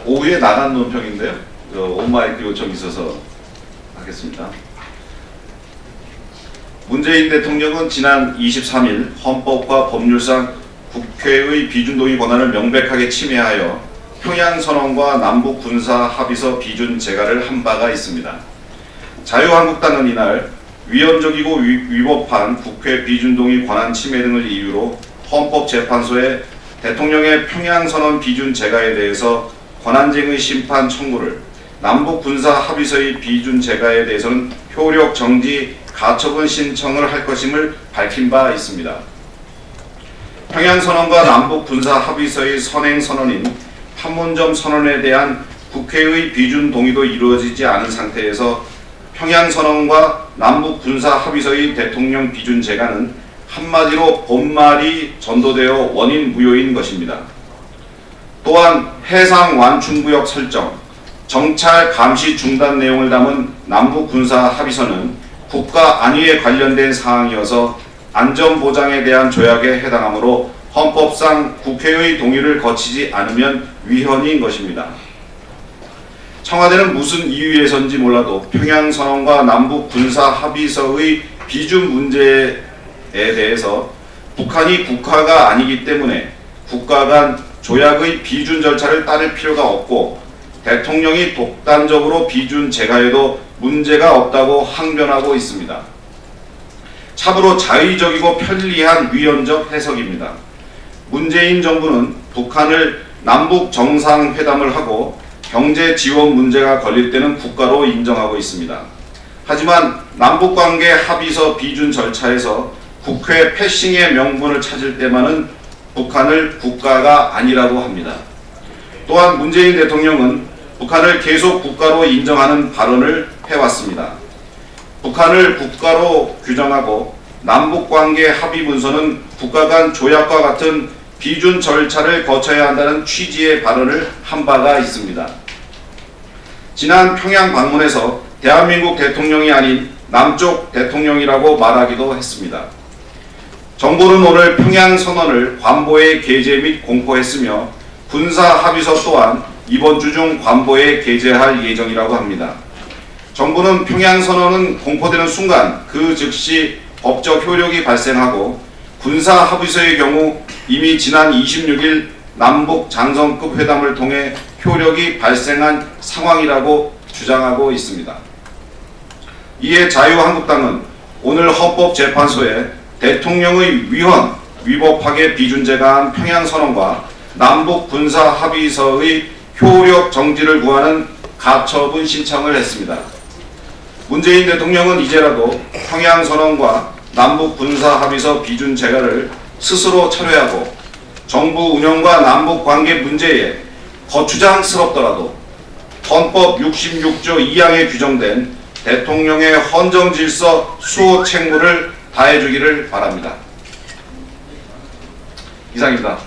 오후에 나간 논평인데요. 온마이크 요청이 있어서 하겠습니다. 문재인 대통령은 지난 23일 헌법과 법률상 국회의 비준동의 권한을 명백하게 침해하여 평양선언과 남북군사합의서 비준 제가를 한 바가 있습니다. 자유한국당은 이날 위헌적이고 위법한 국회 비준동의 권한 침해 등을 이유로 헌법재판소에 대통령의 평양선언 비준 제가에 대해서 권한쟁의 심판 청구를, 남북군사합의서의 비준 제가에 대해서는 효력 정지 가처분 신청을 할 것임을 밝힌 바 있습니다. 평양선언과 남북군사합의서의 선행선언인 판문점 선언에 대한 국회의 비준 동의도 이루어지지 않은 상태에서 평양선언과 남북군사합의서의 대통령 비준 제가는 한마디로 본말이 전도되어 원인 무효인 것입니다. 또한 해상 완충구역 설정, 정찰 감시 중단 내용을 담은 남북군사합의서는 국가 안위에 관련된 사항이어서 안전보장에 대한 조약에 해당하므로 헌법상 국회의 동의를 거치지 않으면 위헌인 것입니다. 청와대는 무슨 이유에서인지 몰라도 평양선언과 남북군사합의서의 비준 문제에 대해서 북한이 국가가 아니기 때문에 국가 간 조약의 비준 절차를 따를 필요가 없고 대통령이 독단적으로 비준 제가에도 문제가 없다고 항변하고 있습니다. 참으로 자의적이고 편리한 위헌적 해석입니다. 문재인 정부는 북한을 남북 정상회담을 하고 경제 지원 문제가 걸릴 때는 국가로 인정하고 있습니다. 하지만 남북관계 합의서 비준 절차에서 국회 패싱의 명분을 찾을 때만은 북한을 국가가 아니라고 합니다. 또한 문재인 대통령은 북한을 계속 국가로 인정하는 발언을 해왔습니다. 북한을 국가로 규정하고 남북관계 합의 문서는 국가 간 조약과 같은 비준 절차를 거쳐야 한다는 취지의 발언을 한 바가 있습니다. 지난 평양 방문에서 대한민국 대통령이 아닌 남쪽 대통령이라고 말하기도 했습니다. 정부는 오늘 평양선언을 관보에 게재 및 공포했으며 군사합의서 또한 이번 주 중 관보에 게재할 예정이라고 합니다. 정부는 평양선언은 공포되는 순간 그 즉시 법적 효력이 발생하고 군사합의서의 경우 이미 지난 26일 남북 장성급 회담을 통해 효력이 발생한 상황이라고 주장하고 있습니다. 이에 자유한국당은 오늘 헌법재판소에 대통령의 위법하게 비준 제가한 평양선언과 남북군사합의서의 효력 정지를 구하는 가처분 신청을 했습니다. 문재인 대통령은 이제라도 평양선언과 남북군사합의서 비준 제가를 스스로 철회하고 정부 운영과 남북관계 문제에 거추장스럽더라도 헌법 66조 2항에 규정된 대통령의 헌정질서 수호 책무를 다해주기를 바랍니다. 이상입니다.